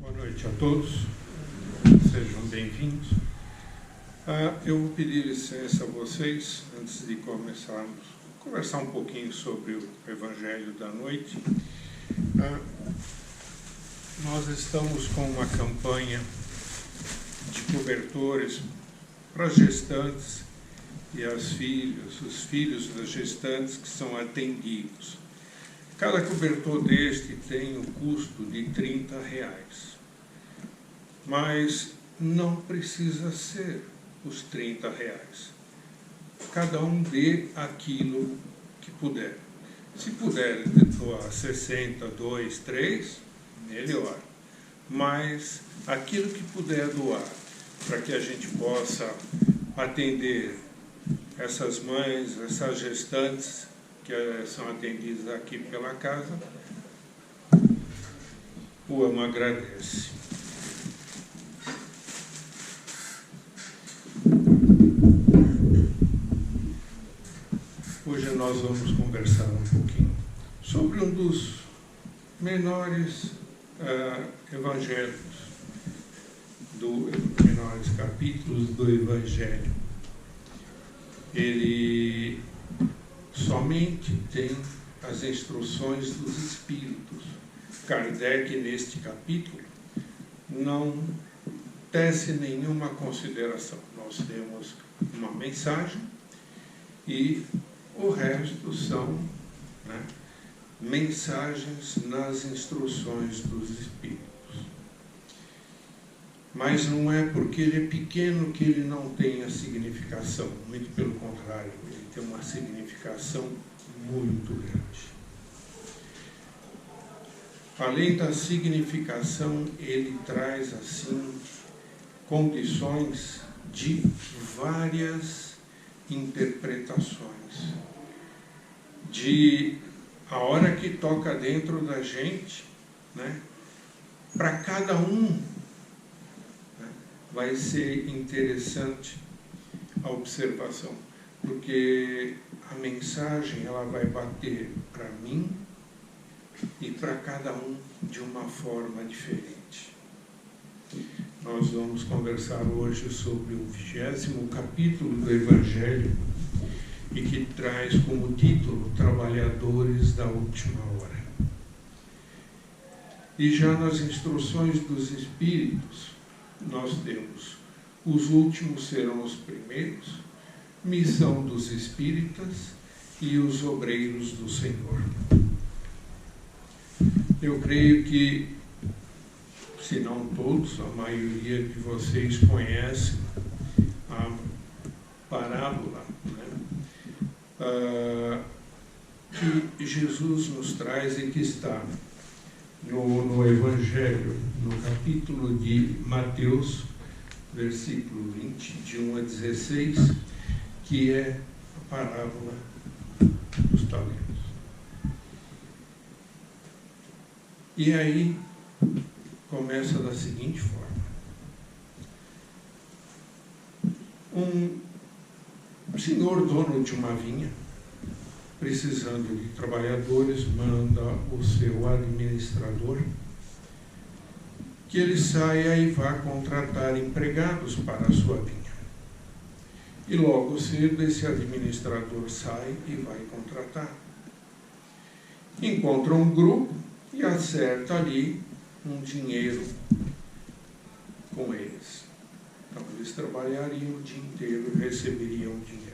Boa noite a todos, sejam bem-vindos. Eu vou pedir licença a vocês, antes de começarmos a conversar um pouquinho sobre o Evangelho da noite. Nós estamos com uma campanha de cobertores para as gestantes e os filhos das gestantes que são atendidos. Cada cobertor deste tem um custo de R$30, mas não precisa ser os R$30. Cada um dê aquilo que puder. Se puder doar 60, 2, 3, melhor. Mas aquilo que puder doar, para que a gente possa atender essas mães, essas gestantes, que são atendidas aqui pela casa, o AMA agradece. Hoje nós vamos conversar um pouquinho sobre um dos menores evangelhos, menores capítulos do Evangelho. Ele somente tem as instruções dos Espíritos. Kardec, neste capítulo, não tece nenhuma consideração. Nós temos uma mensagem e o resto são mensagens nas instruções dos Espíritos. Mas não é porque ele é pequeno que ele não tem a significação. Muito pelo contrário, ele tem uma significação muito grande. Além da significação, ele traz, assim, condições de várias interpretações. De a hora que toca dentro da gente, para cada um, vai ser interessante a observação, porque a mensagem ela vai bater para mim e para cada um de uma forma diferente. Nós vamos conversar hoje sobre o 20º capítulo do Evangelho e que traz como título Trabalhadores da Última Hora. E já nas instruções dos Espíritos, nós temos: os últimos serão os primeiros, missão dos espíritas e os obreiros do Senhor. Eu creio que, se não todos, a maioria de vocês conhecem a parábola que Jesus nos traz e que está no Evangelho, no capítulo de Mateus, versículo 20, de 1 a 16, que é a parábola dos talentos. E aí começa da seguinte forma: um senhor dono de uma vinha, precisando de trabalhadores, manda o seu administrador que ele saia e vá contratar empregados para a sua vinha. E logo cedo esse administrador sai e vai contratar. Encontra um grupo e acerta ali um dinheiro com eles. Então eles trabalhariam o dia inteiro e receberiam dinheiro.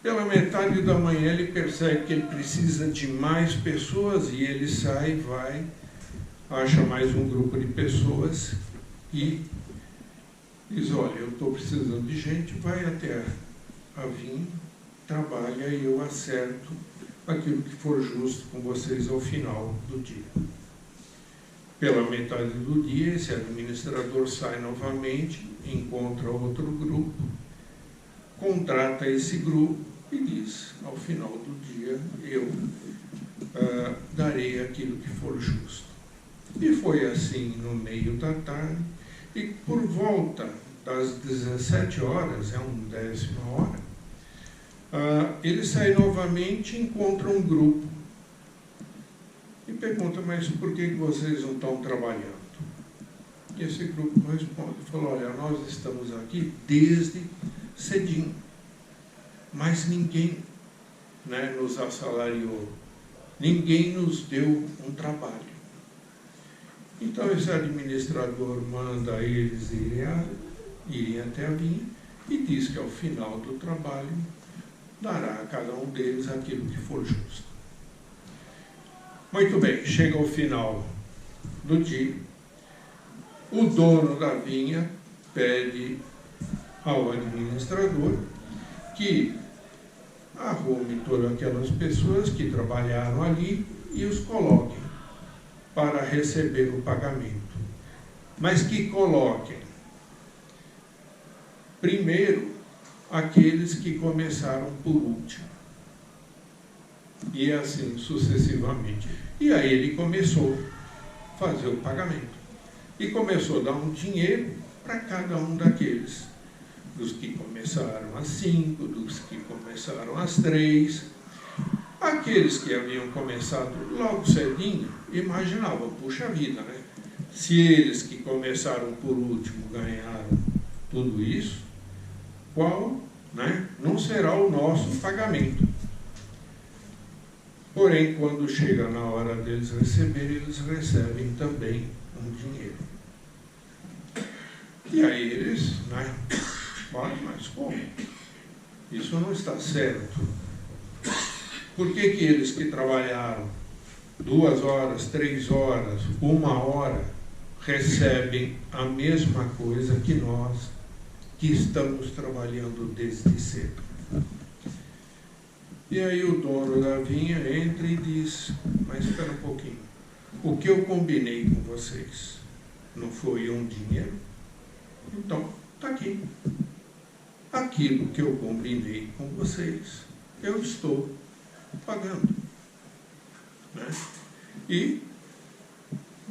Pela metade da manhã ele percebe que ele precisa de mais pessoas e ele sai, vai, acha mais um grupo de pessoas e diz: olha, eu estou precisando de gente, vai até a vinha, trabalha e eu acerto aquilo que for justo com vocês ao final do dia. Pela metade do dia, esse administrador sai novamente, encontra outro grupo, contrata esse grupo e diz: ao final do dia eu darei aquilo que for justo. E foi assim no meio da tarde, e por volta das 17 horas, é 1/10 hora, ele sai novamente e encontra um grupo. E pergunta, mas por que vocês não estão trabalhando? E esse grupo responde, falou, olha, nós estamos aqui desde cedinho, mas ninguém, né, nos assalariou, ninguém nos deu um trabalho. Então esse administrador manda eles irem até a vinha e diz que ao final do trabalho dará a cada um deles aquilo que for justo. Muito bem, chega ao final do dia, o dono da vinha pede ao administrador que arrume todas aquelas pessoas que trabalharam ali e os coloquem para receber o pagamento. Mas que coloquem primeiro aqueles que começaram por último. E assim sucessivamente. E aí ele começou a fazer o pagamento. E começou a dar um dinheiro para cada um daqueles. Dos que começaram às 5, dos que começaram às 3. Aqueles que haviam começado logo cedinho, imaginavam, puxa vida, né? Se eles que começaram por último ganharam tudo isso, qual, né, não será o nosso pagamento? Porém, quando chega na hora deles receberem, eles recebem também um dinheiro. E aí eles, né, mas como? Isso não está certo. Por que eles que trabalharam 2 horas, 3 horas, 1 hora, recebem a mesma coisa que nós, que estamos trabalhando desde cedo? E aí o dono da vinha entra e diz, mas espera um pouquinho, o que eu combinei com vocês não foi um dinheiro? Então, está aqui. Aquilo que eu combinei com vocês, eu estou pagando. Né? E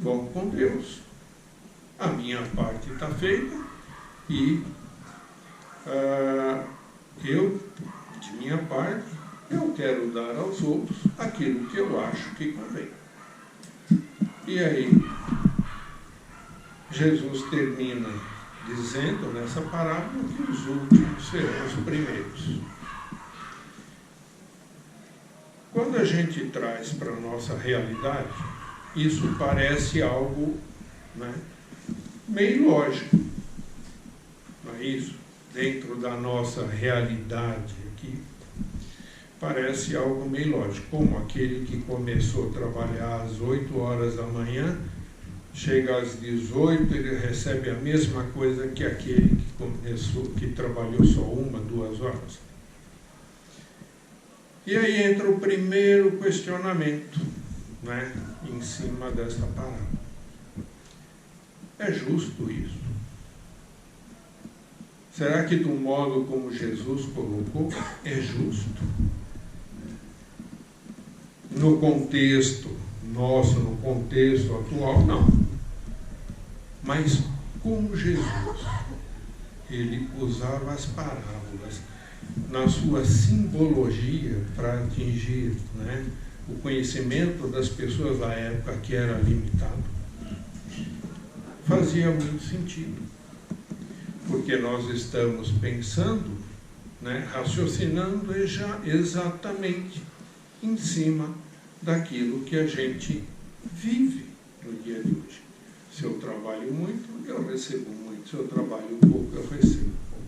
vão com Deus. A minha parte está feita e eu, de minha parte, eu quero dar aos outros aquilo que eu acho que convém. E aí, Jesus termina dizendo nessa parábola que os últimos serão os primeiros. Quando a gente traz para a nossa realidade, isso parece algo, né, meio lógico. Não é isso? Dentro da nossa realidade aqui, parece algo meio lógico. Como aquele que começou a trabalhar às 8 horas da manhã, chega às 18, ele recebe a mesma coisa que aquele que trabalhou só 1, 2 horas. E aí entra o primeiro questionamento, né, em cima desta parábola. É justo isso? Será que do modo como Jesus colocou, é justo? No contexto nosso, no contexto atual, não. Mas como Jesus, ele usava as parábolas na sua simbologia para atingir, né, o conhecimento das pessoas da época, que era limitado, fazia muito sentido. Porque nós estamos pensando, né, raciocinando exatamente em cima daquilo que a gente vive no dia de hoje. Se eu trabalho muito, eu recebo muito. Se eu trabalho pouco, eu recebo pouco.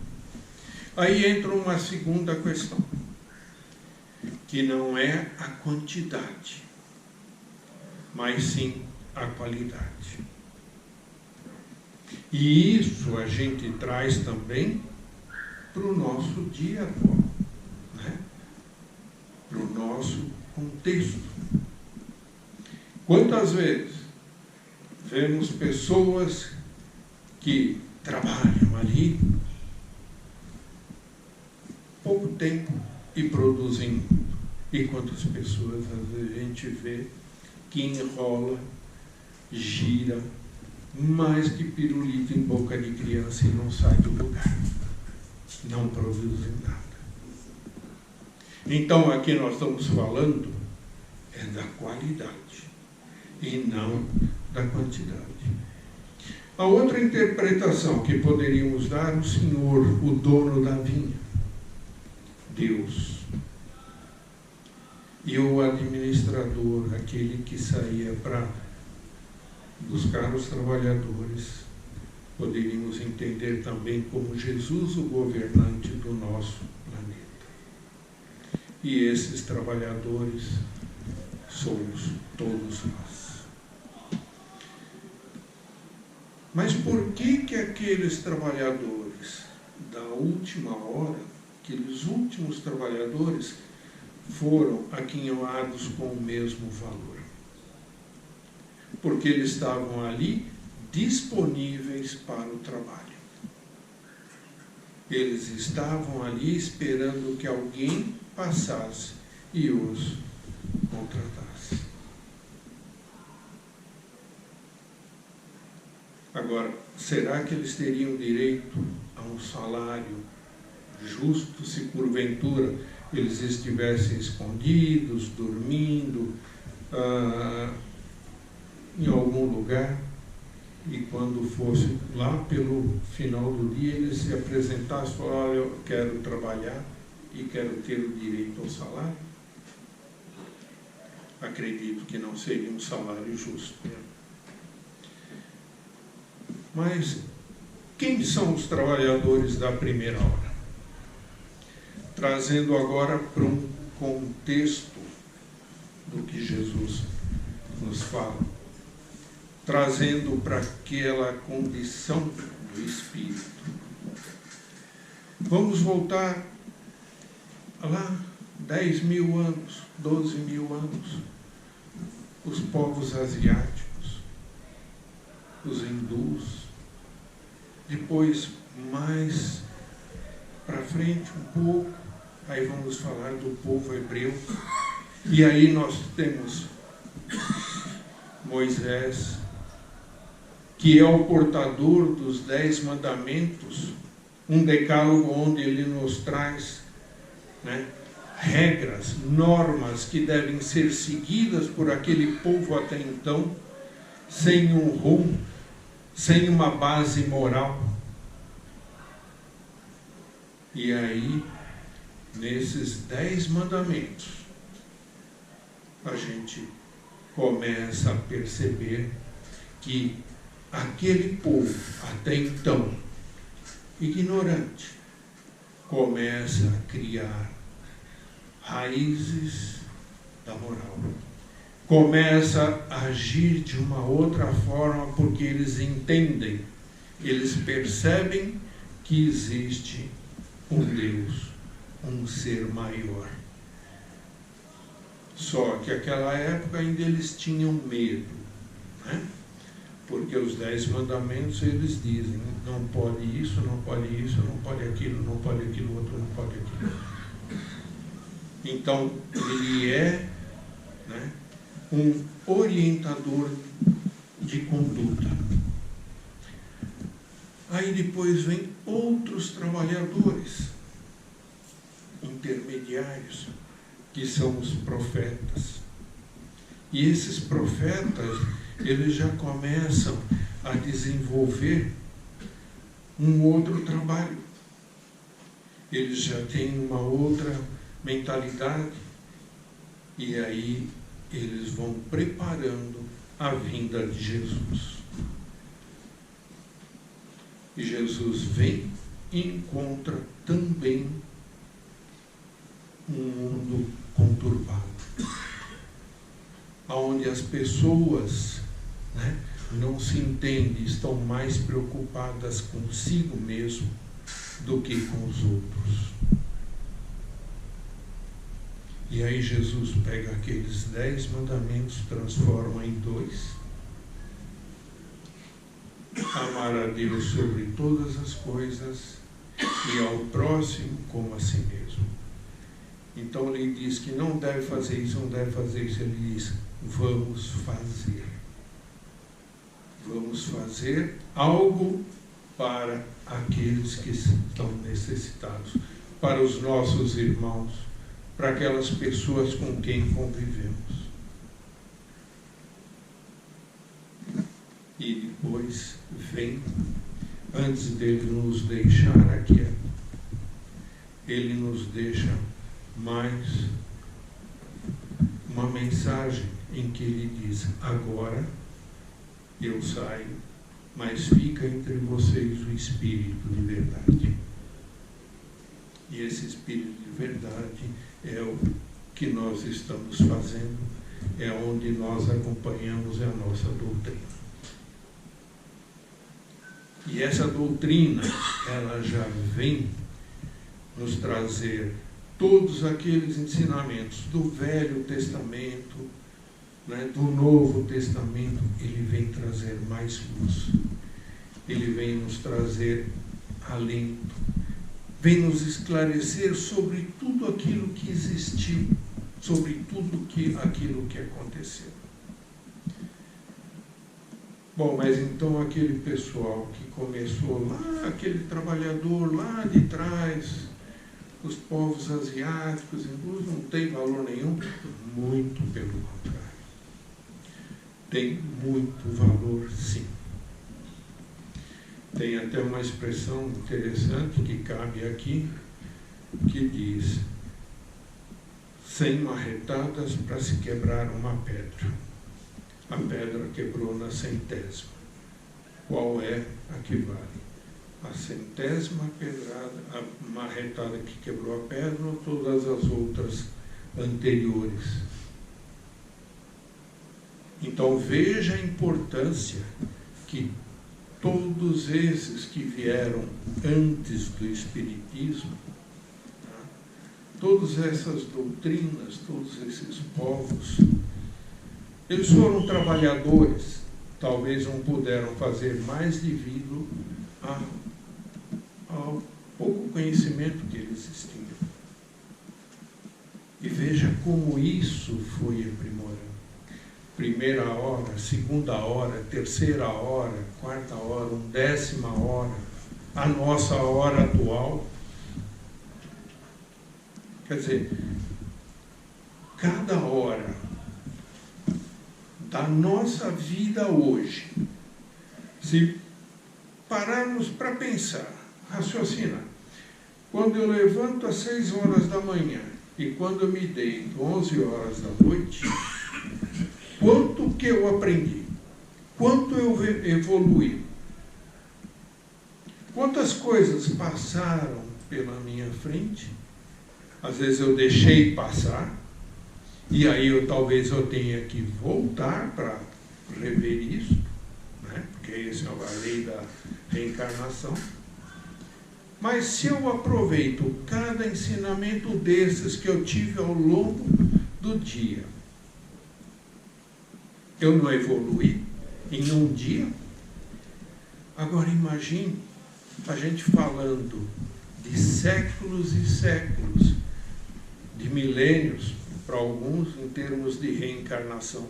Aí entra uma segunda questão, que não é a quantidade, mas sim a qualidade. E isso a gente traz também para o nosso dia atual, né? Para o nosso contexto. Quantas vezes vemos pessoas que trabalham ali pouco tempo e produzem muito? E quantas pessoas às vezes a gente vê que enrola, gira, mais que pirulito em boca de criança e não sai do lugar, não produzem nada. Então aqui nós estamos falando é da qualidade. e não da quantidade. A outra interpretação que poderíamos dar, o Senhor, o dono da vinha, Deus, e o administrador, aquele que saía para buscar os trabalhadores, poderíamos entender também como Jesus, o governante do nosso planeta. E esses trabalhadores somos todos nós. Mas por que aqueles trabalhadores da última hora, aqueles últimos trabalhadores, foram aquinhoados com o mesmo valor? Porque eles estavam ali disponíveis para o trabalho. Eles estavam ali esperando que alguém passasse e os contratasse. Agora, será que eles teriam direito a um salário justo se porventura eles estivessem escondidos, dormindo, em algum lugar, e quando fosse lá pelo final do dia eles se apresentassem e falassem: olha, eu quero trabalhar e quero ter o direito ao salário? Acredito que não seria um salário justo. Mas quem são os trabalhadores da primeira hora? Trazendo agora para um contexto do que Jesus nos fala, trazendo para aquela condição do Espírito. Vamos voltar lá 10.000 anos, 12.000 anos. Os povos asiáticos, os hindus. Depois, mais para frente um pouco, aí vamos falar do povo hebreu. E aí nós temos Moisés, que é o portador dos 10 mandamentos, um decálogo onde ele nos traz, regras, normas que devem ser seguidas por aquele povo até então, sem um rumo, sem uma base moral. E aí, nesses 10 mandamentos, a gente começa a perceber que aquele povo, até então, ignorante, começa a criar raízes da moral. Começa a agir de uma outra forma, porque eles entendem, eles percebem que existe um Deus, um ser maior. Só que naquela época ainda eles tinham medo, porque os 10 mandamentos eles dizem: não pode isso, não pode isso, não pode aquilo, não pode aquilo outro, não pode aquilo. Então ele é um orientador de conduta. Aí depois vem outros trabalhadores intermediários, que são os profetas. E esses profetas, eles já começam a desenvolver um outro trabalho. Eles já têm uma outra mentalidade, e aí eles vão preparando a vinda de Jesus. E Jesus vem e encontra também um mundo conturbado, onde as pessoas não se entendem, estão mais preocupadas consigo mesmo do que com os outros. E aí Jesus pega aqueles 10 mandamentos, transforma em 2. Amar a Deus sobre todas as coisas e ao próximo como a si mesmo. Então ele diz que não deve fazer isso, não deve fazer isso. Ele diz: vamos fazer. Vamos fazer algo para aqueles que estão necessitados, para os nossos irmãos, para aquelas pessoas com quem convivemos. e depois vem, antes dele nos deixar aqui, ele nos deixa mais uma mensagem em que ele diz: agora eu saio, mas fica entre vocês o Espírito de verdade. E esse Espírito de verdade é o que nós estamos fazendo, é onde nós acompanhamos a nossa doutrina. E essa doutrina, ela já vem nos trazer todos aqueles ensinamentos do Velho Testamento, né, do Novo Testamento. Ele vem trazer mais luz, ele vem nos trazer alento, vem nos esclarecer sobre tudo aquilo que existiu, sobre tudo aquilo que aconteceu. Bom, mas então aquele pessoal que começou lá, aquele trabalhador lá de trás, os povos asiáticos, hindus, não tem valor nenhum? Muito pelo contrário. Tem muito valor, sim. Tem até uma expressão interessante que cabe aqui, que diz: 100 marretadas para se quebrar uma pedra. A pedra quebrou na 100ª. Qual é a que vale? A 100ª pedrada, a marretada que quebrou a pedra, ou todas as outras anteriores? Então veja a importância que todos esses que vieram antes do Espiritismo, todas essas doutrinas, todos esses povos, eles foram trabalhadores, talvez não puderam fazer mais devido ao pouco conhecimento que eles tinham. E veja como isso foi aprimorando. Primeira hora, segunda hora, terceira hora, quarta hora, 10ª hora, a nossa hora atual. Quer dizer, cada hora da nossa vida hoje, se pararmos para pensar, raciocinar, quando eu levanto às 6 horas da manhã e quando eu me deito 11 horas da noite, quanto que eu aprendi, quanto eu evoluí, quantas coisas passaram pela minha frente, às vezes eu deixei passar, e aí talvez eu tenha que voltar para rever isso, né? Porque essa é a lei da reencarnação. Mas se eu aproveito cada ensinamento desses que eu tive ao longo do dia, eu não evoluí em um dia? Agora imagine a gente falando de séculos e séculos, de milênios, para alguns, em termos de reencarnação.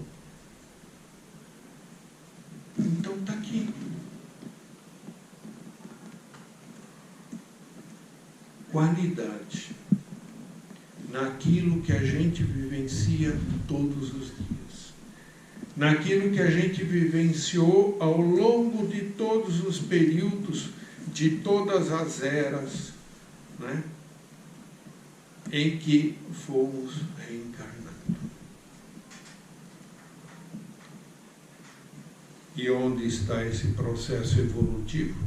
Então está aqui. Qualidade naquilo que a gente vivencia todos os dias, naquilo que a gente vivenciou ao longo de todos os períodos, de todas as eras, né, em que fomos reencarnando. E onde está esse processo evolutivo?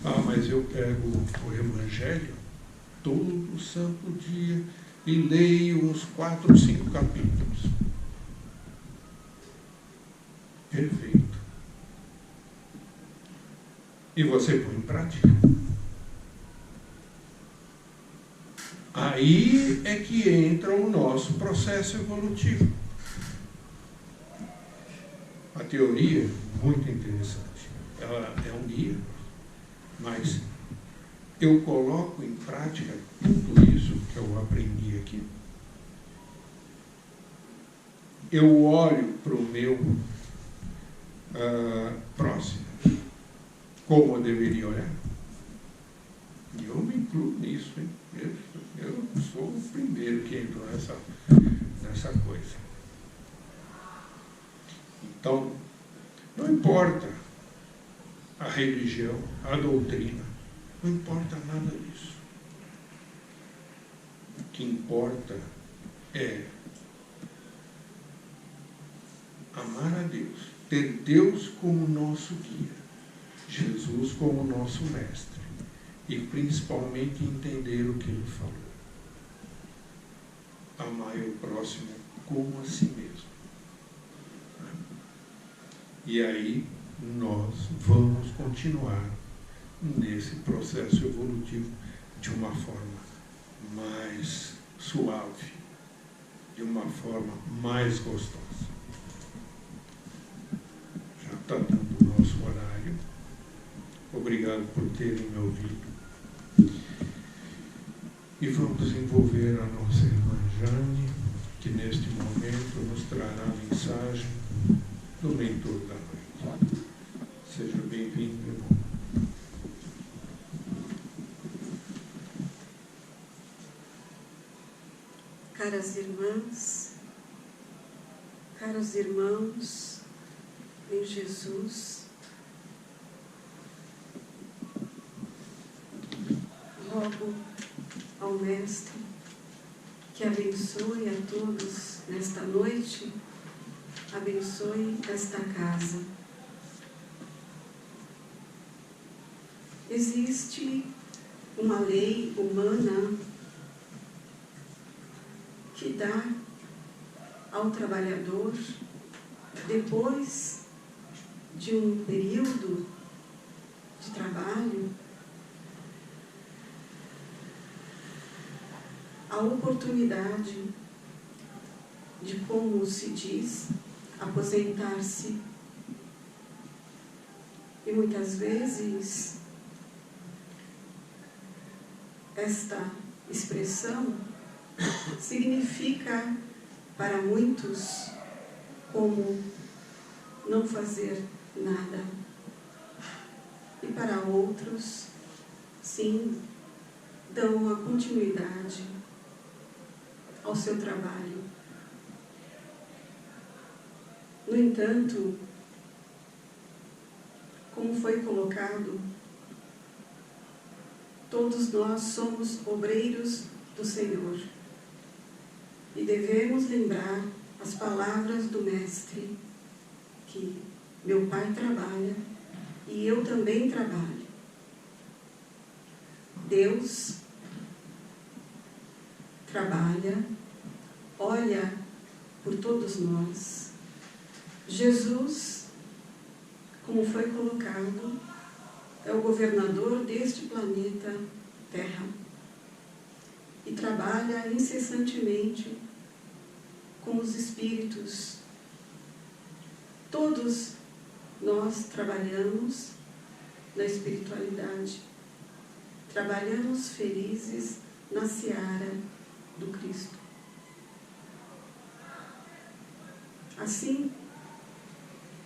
Ah, mas eu pego o Evangelho todo santo dia e leio uns 4 ou 5 capítulos. Perfeito. E você põe em prática. Aí é que entra o nosso processo evolutivo. A teoria é muito interessante. Ela é um guia, mas eu coloco em prática tudo isso que eu aprendi aqui. Eu olho para o meu próximo, como eu deveria olhar. E eu me incluo nisso, hein? Eu sou o primeiro que entrou nessa coisa. Então, Não importa a religião, a doutrina, não importa nada disso. O que importa é amar a Deus, ter Deus como nosso guia, Jesus como nosso mestre, e principalmente entender o que Ele falou. Amar o próximo como a si mesmo. E aí nós vamos continuar nesse processo evolutivo de uma forma mais suave, de uma forma mais gostosa. Já está dando o nosso horário. Obrigado por terem me ouvido. E vamos envolver a nossa irmã Jane, que neste momento nos trará a mensagem do mentor da noite. Seja bem-vindo, irmão. Caras irmãs, caros irmãos em Jesus, rogo ao Mestre que abençoe a todos nesta noite, abençoe esta casa. Existe uma lei humana que dá ao trabalhador, depois de um período de trabalho, a oportunidade de, como se diz, aposentar-se. E muitas vezes esta expressão significa para muitos como não fazer nada, e para outros, sim, dão a continuidade ao seu trabalho. No entanto, como foi colocado, todos nós somos obreiros do Senhor e devemos lembrar as palavras do Mestre, que meu Pai trabalha e eu também trabalho. Deus trabalha, olha por todos nós. Jesus, como foi colocado, é o governador deste planeta Terra e trabalha incessantemente com os espíritos. Todos nós trabalhamos na espiritualidade, trabalhamos felizes na seara do Cristo. Assim,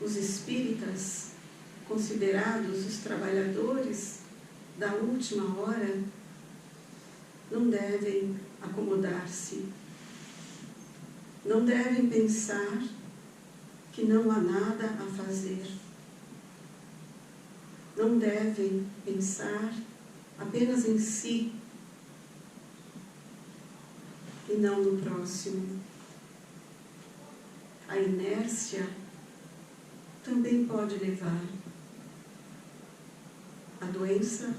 os espíritas, considerados os trabalhadores da última hora, não devem acomodar-se, não devem pensar que não há nada a fazer, não devem pensar apenas em si e não no próximo. A inércia também pode levar à doença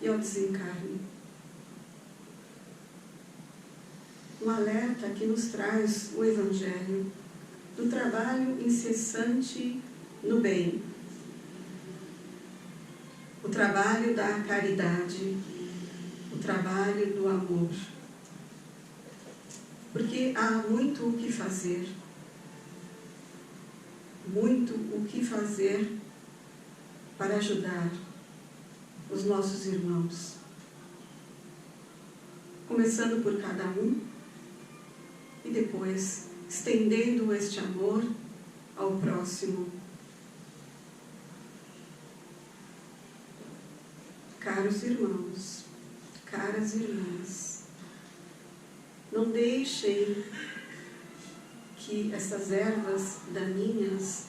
e ao desencarne. Um alerta que nos traz o Evangelho do trabalho incessante no bem, o trabalho da caridade, o trabalho do amor. Porque há muito o que fazer, muito o que fazer para ajudar os nossos irmãos. Começando por cada um e depois estendendo este amor ao próximo. Caros irmãos, caras irmãs, não deixem que essas ervas daninhas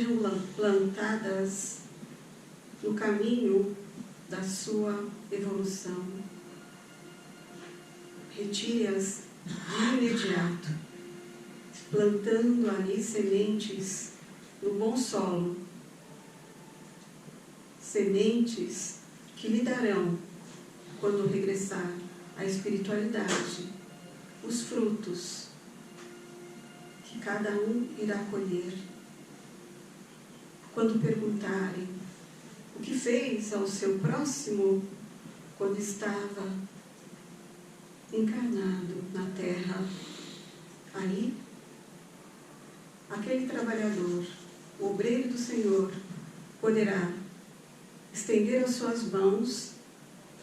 sejam plantadas no caminho da sua evolução. Retire-as de imediato, plantando ali sementes no bom solo, sementes que lhe darão, quando regressar à espiritualidade, os frutos que cada um irá colher. Quando perguntarem o que fez ao seu próximo quando estava encarnado na Terra, aí, aquele trabalhador, o obreiro do Senhor, poderá estender as suas mãos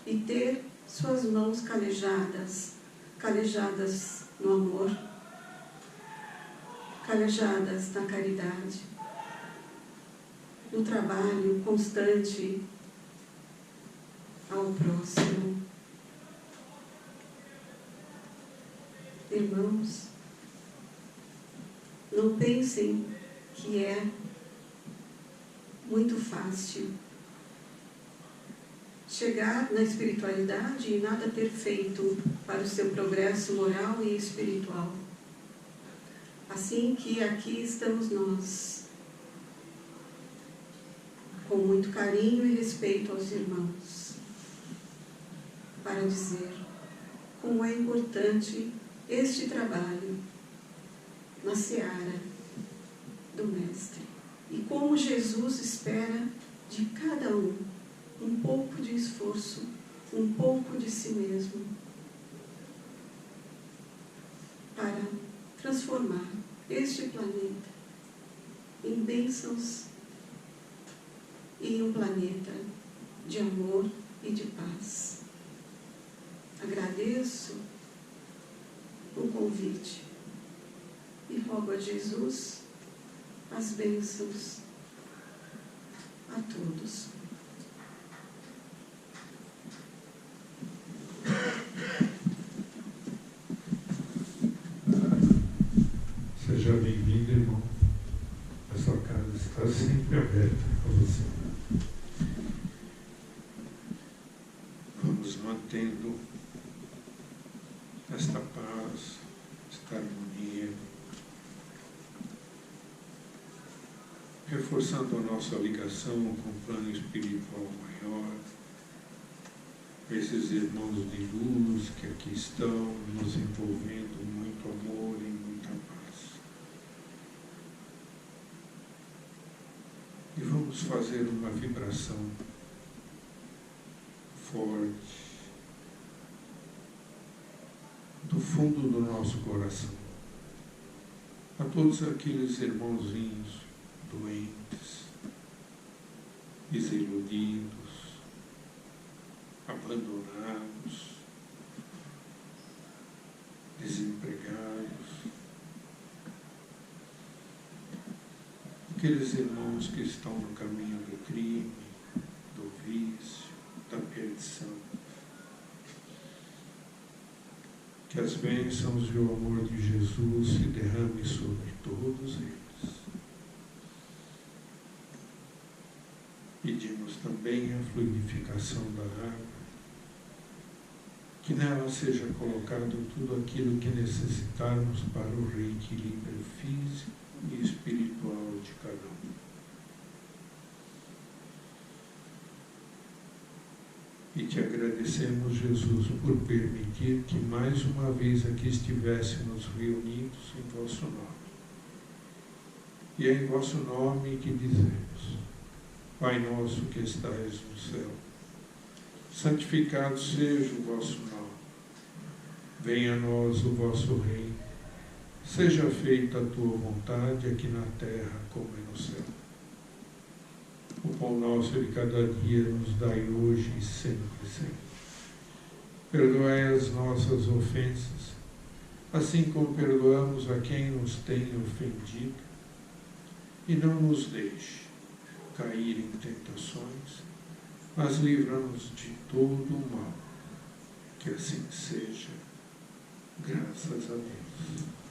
e ter suas mãos calejadas no amor, calejadas na caridade, no trabalho constante ao próximo. Irmãos, não pensem que é muito fácil chegar na espiritualidade e nada ter feito para o seu progresso moral e espiritual. Assim que aqui estamos nós, com muito carinho e respeito aos irmãos, para dizer como é importante este trabalho na seara do Mestre e como Jesus espera de cada um pouco de esforço, um pouco de si mesmo, para transformar este planeta em bênçãos e um planeta de amor e de paz. Agradeço o convite e rogo a Jesus as bênçãos a todos. Seja bem-vindo, irmão. A sua casa está sempre aberta a você. Vamos mantendo esta paz, esta harmonia, reforçando a nossa ligação com o plano espiritual maior, esses irmãos de luz que aqui estão, nos envolvendo muito amor e muita paz. E vamos fazer uma vibração forte do fundo do nosso coração a todos aqueles irmãozinhos doentes, desiludidos, abandonados, desempregados, aqueles irmãos que estão no caminho do crime, do vício, da perdição. Que as bênçãos e o amor de Jesus se derrame sobre todos eles. Pedimos também a fluidificação da água, que nela seja colocado tudo aquilo que necessitarmos para o reequilíbrio físico e espiritual de cada um. E te agradecemos, Jesus, por permitir que mais uma vez aqui estivéssemos reunidos em vosso nome. E é em vosso nome que dizemos: Pai nosso que estais no céu, santificado seja o vosso nome. Venha a nós o vosso reino. Seja feita a tua vontade, aqui na terra como é no céu. O pão nosso de cada dia nos dai hoje e sempre, Senhor. Perdoai as nossas ofensas, assim como perdoamos a quem nos tem ofendido, e não nos deixe cair em tentações, mas livra-nos de todo o mal. Que assim seja, graças a Deus.